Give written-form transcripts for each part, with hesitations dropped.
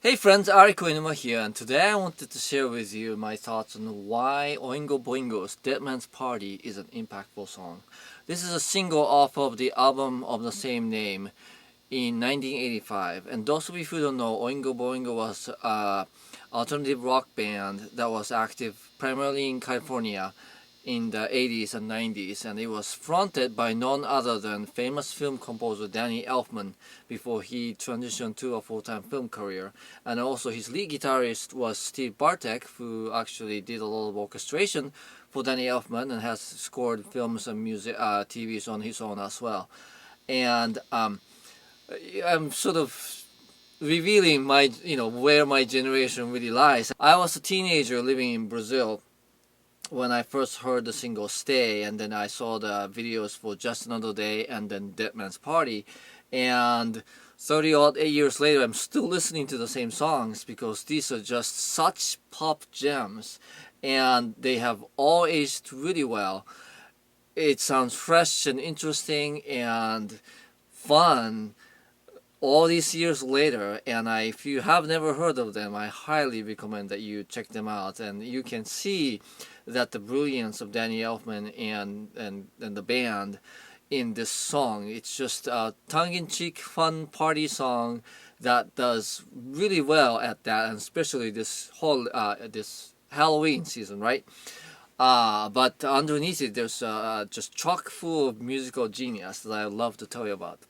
Hey friends, Ari Koinuma here, and today I wanted to share with you my thoughts on why Oingo Boingo's Dead Man's Party is an impactful song. This is a single off of the album of the same name in 1985, and those of you who don't know, Oingo Boingo was an alternative rock band that was active primarily in California in the 80s and 90s, and it was fronted by none other than famous film composer Danny Elfman before he transitioned to a full-time film career. And also his lead guitarist was Steve Bartek, who actually did a lot of orchestration for Danny Elfman and has scored films and music, TVs on his own as well. And I'm sort of revealing my, where my generation really lies. I was a teenager living in Brazil when I first heard the single Stay, and then I saw the videos for Just Another Day and then Dead Man's Party, and 30-odd years later I'm still listening to the same songs because these are just such pop gems and they have all aged really well. It sounds fresh and interesting and fun all these years later, and if you have never heard of them, I highly recommend that you check them out. And you can see that the brilliance of Danny Elfman and the band in this song. It's just a tongue-in-cheek, fun party song that does really well at that, and especially this whole this Halloween season, right? But underneath it, there's just chock full of musical genius that I love to tell you about.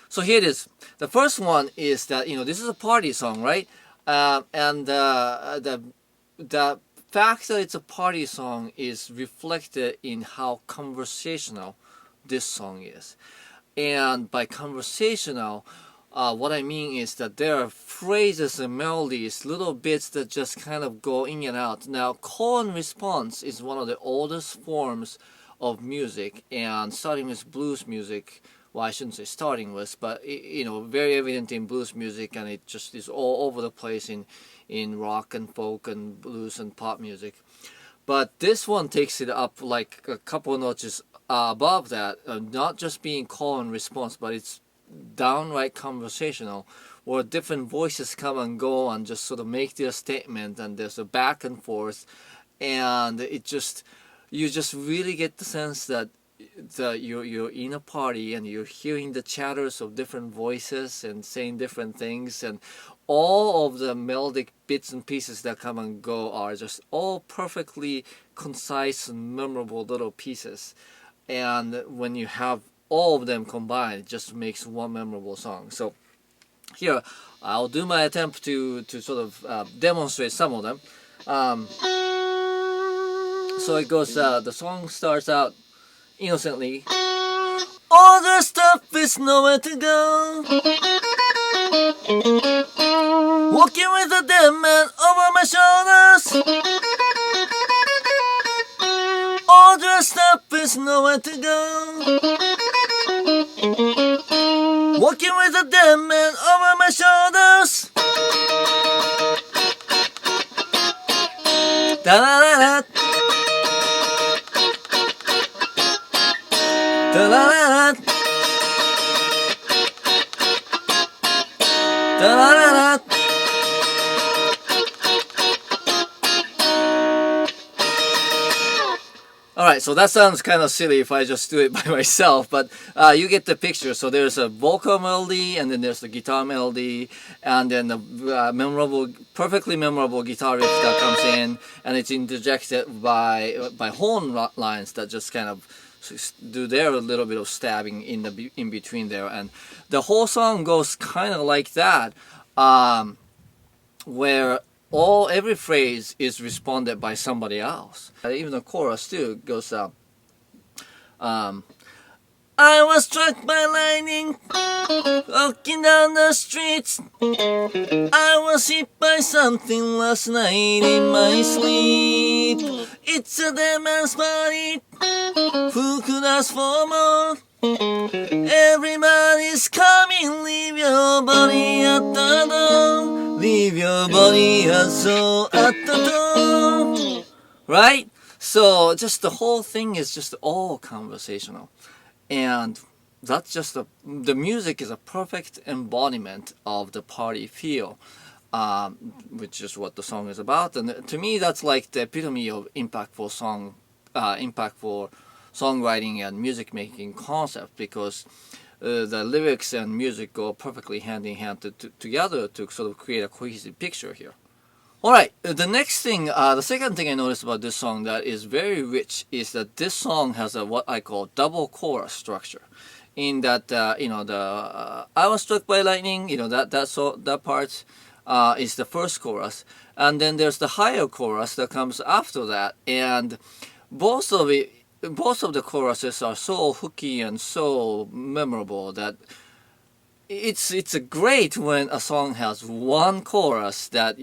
So here it is. The first one is that this is a party song, right? And the fact that it's a party song is reflected in how conversational this song is. And by conversational, what I mean is that there are phrases and melodies, little bits that just kind of go in and out. Now, call and response is one of the oldest forms of music, and starting with blues music. Well, I shouldn't say starting with, but very evident in blues music, and it just is all over the place in rock and folk and blues and pop music. But this one takes it up like a couple notches above that, not just being call and response, but it's downright conversational, where different voices come and go and just sort of make their statement, and there's a back and forth, and you just really get the sense that you're in a party and you're hearing the chatters of different voices and saying different things, and all of the melodic bits and pieces that come and go are just all perfectly concise and memorable little pieces. And when you have all of them combined, it just makes one memorable song. So here I'll do my attempt to sort of demonstrate some of them. So it goes, the song starts out innocently. All the stuff is nowhere to go. Walking with a dead man over my shoulders. All the stuff is nowhere to go. Walking with a dead man over my shoulders. Da da da da. Da da da da. Da da da da. Alright, so that sounds kind of silly if I just do it by myself, but you get the picture. So there's a vocal melody, and then there's the guitar melody, and then the perfectly memorable guitar riff that comes in, and it's interjected by horn lines that just kind of do their little bit of stabbing in between there, and the whole song goes kind of like that, where every phrase is responded by somebody else. Even the chorus too goes I was struck by lightning walking down the streets. I was hit by something last night in my sleep. It's a dead man's party. Who could ask for more? Everybody's coming. Leave your body at the door. Leave your body and soul at the door. Right? So just the whole thing is just all conversational. And that's just the music is a perfect embodiment of the party feel, which is what the song is about. And to me, that's like the epitome of impactful songwriting and music making concept, because the lyrics and music go perfectly hand in hand together to sort of create a cohesive picture here. Alright, the next thing, the second thing I noticed about this song that is very rich is that this song has a what I call double chorus structure. In that, I was struck by lightning, that part is the first chorus. And then there's the higher chorus that comes after that. And both of the choruses are so hooky and so memorable that it's a great when a song has one chorus that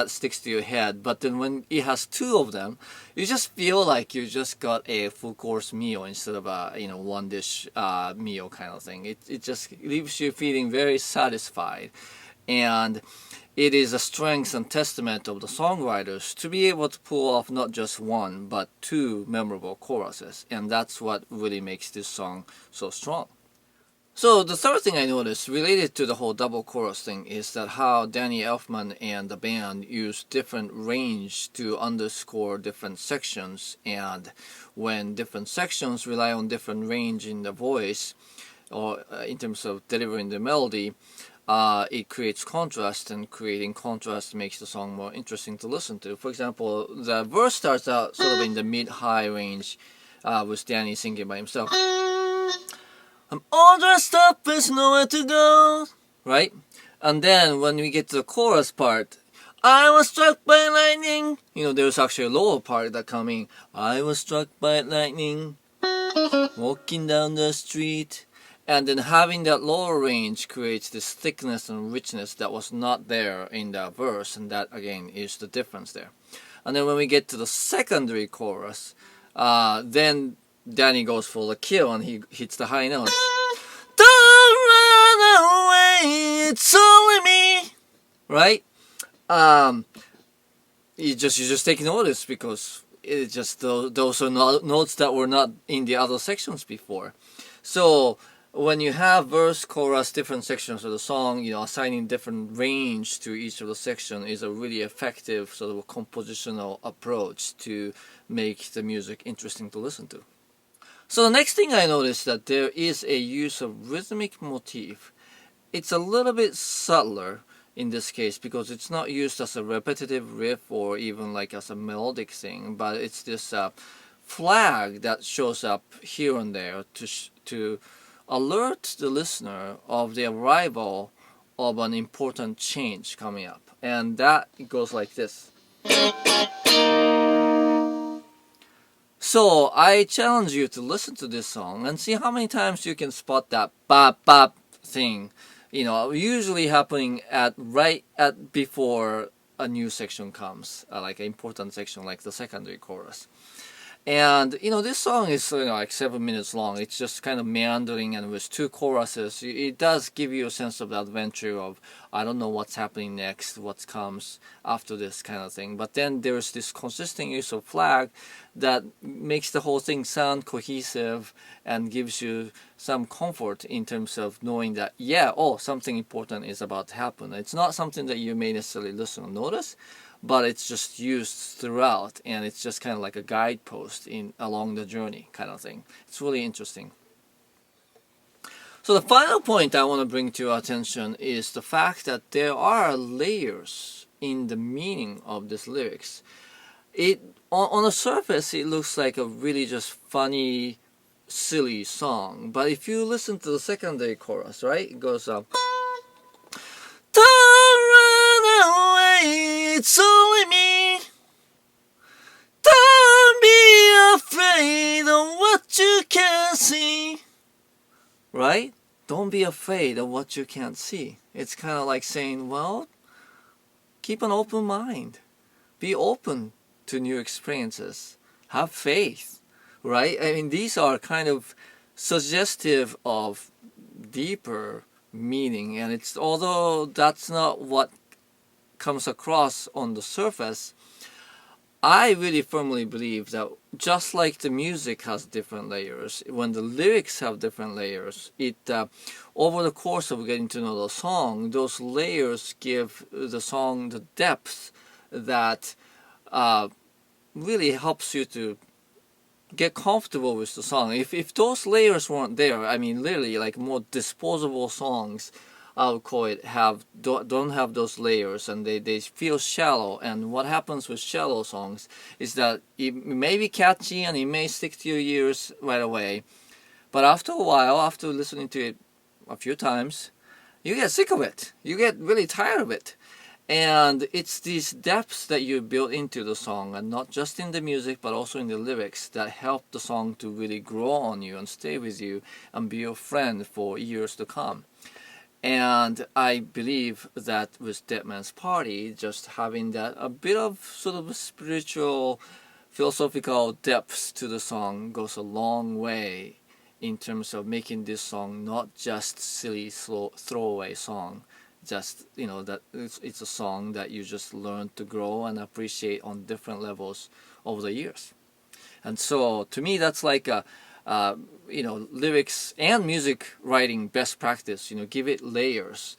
sticks to your head, but then when it has two of them, you just feel like you just got a full course meal instead of a one dish meal kind of thing. It just leaves you feeling very satisfied, and it is a strength and testament of the songwriters to be able to pull off not just one but two memorable choruses, and that's what really makes this song so strong. So the third thing I noticed related to the whole double chorus thing is that how Danny Elfman and the band use different range to underscore different sections, and when different sections rely on different range in the voice or in terms of delivering the melody, it creates contrast, and creating contrast makes the song more interesting to listen to. For example, the verse starts out sort of in the mid-high range with Danny singing by himself. I'm all dressed up, there's nowhere to go, right? And then when we get to the chorus part, I was struck by lightning. There's actually a lower part that coming. I was struck by lightning, walking down the street. And then having that lower range creates this thickness and richness that was not there in that verse, and that again is the difference there. And then when we get to the secondary chorus, then Danny goes for the kill and he hits the high notes. Don't run away, it's only me, right? You just take notice because it's just those are notes that were not in the other sections before. So when you have verse, chorus, different sections of the song, assigning different range to each of the section is a really effective sort of a compositional approach to make the music interesting to listen to. So the next thing I noticed that there is a use of rhythmic motif. It's a little bit subtler in this case because it's not used as a repetitive riff or even like as a melodic thing, but it's this flag that shows up here and there to alert the listener of the arrival of an important change coming up. And that goes like this. So I challenge you to listen to this song and see how many times you can spot that bop bop thing, usually happening right at before a new section comes, like an important section like the secondary chorus. And this song is like 7 minutes long. It's just kind of meandering, and with two choruses, it does give you a sense of the adventure of I don't know what's happening next, what comes after this kind of thing. But then there's this consistent use of flag that makes the whole thing sound cohesive and gives you some comfort in terms of knowing that something important is about to happen. It's not something that you may necessarily listen or notice, but it's just used throughout, and it's just kind of like a guidepost along the journey kind of thing. It's really interesting. So the final point I want to bring to your attention is the fact that there are layers in the meaning of these lyrics. On the surface, it looks like a really just funny, silly song, but if you listen to the secondary chorus, right, it goes up. It's only me. Don't be afraid of what you can't see. Right? Don't be afraid of what you can't see. It's kind of like saying, well, keep an open mind. Be open to new experiences. Have faith. Right? I mean, these are kind of suggestive of deeper meaning, and although that's not what comes across on the surface, I really firmly believe that just like the music has different layers, when the lyrics have different layers, over the course of getting to know the song, those layers give the song the depth that really helps you to get comfortable with the song. If those layers weren't there, I mean, literally, like more disposable songs, I would call it, don't have those layers, and they feel shallow. And what happens with shallow songs is that it may be catchy and it may stick to your ears right away, but after a while, after listening to it a few times, you get sick of it. You get really tired of it. And it's these depths that you build into the song, and not just in the music but also in the lyrics, that help the song to really grow on you and stay with you and be your friend for years to come. And I believe that with Dead Man's Party, just having that a bit of sort of a spiritual, philosophical depth to the song goes a long way in terms of making this song not just silly, slow, throwaway song. Just, that it's a song that you just learn to grow and appreciate on different levels over the years. And so to me, that's like a lyrics and music writing best practice. Give it layers.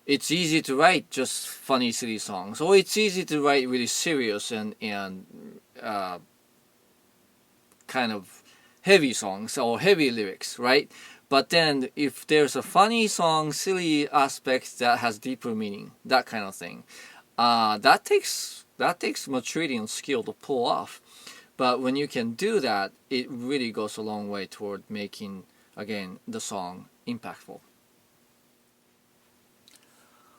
It's easy to write just funny, silly songs, or it's easy to write really serious and kind of heavy songs or heavy lyrics, right? But then if there's a funny song, silly aspect that has deeper meaning, that kind of thing, that takes maturity and skill to pull off. But when you can do that, it really goes a long way toward making, again, the song impactful.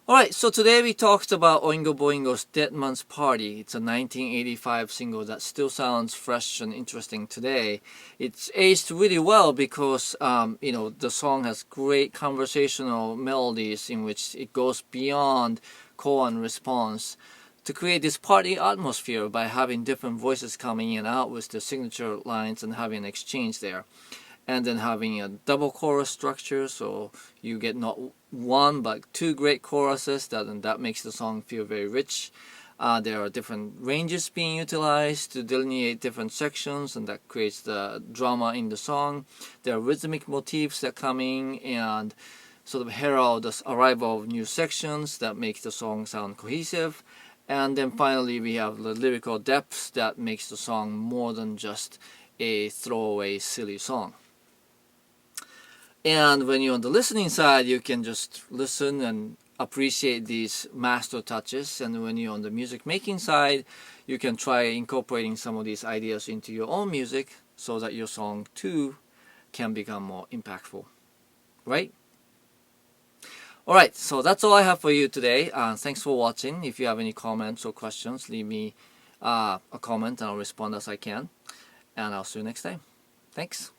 Alright, so today we talked about Oingo Boingo's Dead Man's Party. It's a 1985 single that still sounds fresh and interesting today. It's aged really well because, the song has great conversational melodies in which it goes beyond call and response to create this party atmosphere by having different voices coming in and out with the signature lines and having an exchange there. And then having a double chorus structure, so you get not one but two great choruses, that makes the song feel very rich. There are different ranges being utilized to delineate different sections, and that creates the drama in the song. There are rhythmic motifs that come in and sort of herald the arrival of new sections that makes the song sound cohesive. And then finally we have the lyrical depth that makes the song more than just a throwaway silly song. And when you're on the listening side, you can just listen and appreciate these master touches. And when you're on the music making side, you can try incorporating some of these ideas into your own music so that your song too can become more impactful. Right? Alright, so that's all I have for you today. Thanks for watching. If you have any comments or questions, leave me a comment and I'll respond as I can. And I'll see you next time. Thanks.